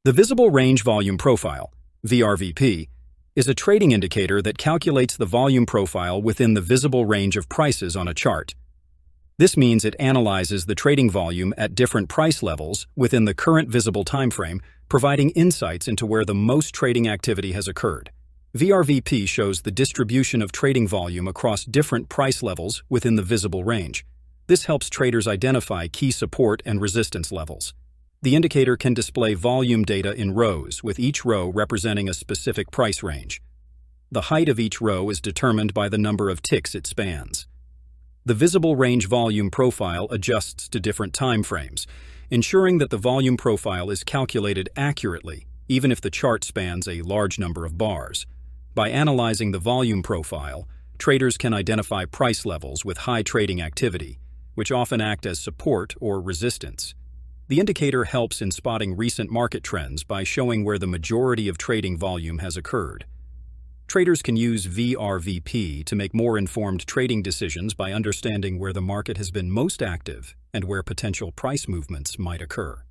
The Visible Range Volume Profile, vrvp, is a trading indicator that calculates the volume profile within the visible range of prices on a chart. This means it analyzes the trading volume at different price levels within the current visible timeframe, providing insights into where the most trading activity has occurred. vrvp shows the distribution of trading volume across different price levels within the visible range. This helps traders identify key support and resistance levels. The indicator can display volume data in rows, with each row representing a specific price range. The height of each row is determined by the number of ticks it spans. The visible range volume profile adjusts to different time frames, ensuring that the volume profile is calculated accurately, even if the chart spans a large number of bars. By analyzing the volume profile, traders can identify price levels with high trading activity, which often act as support or resistance. The indicator helps in spotting recent market trends by showing where the majority of trading volume has occurred. Traders can use vrvp to make more informed trading decisions by understanding where the market has been most active and where potential price movements might occur.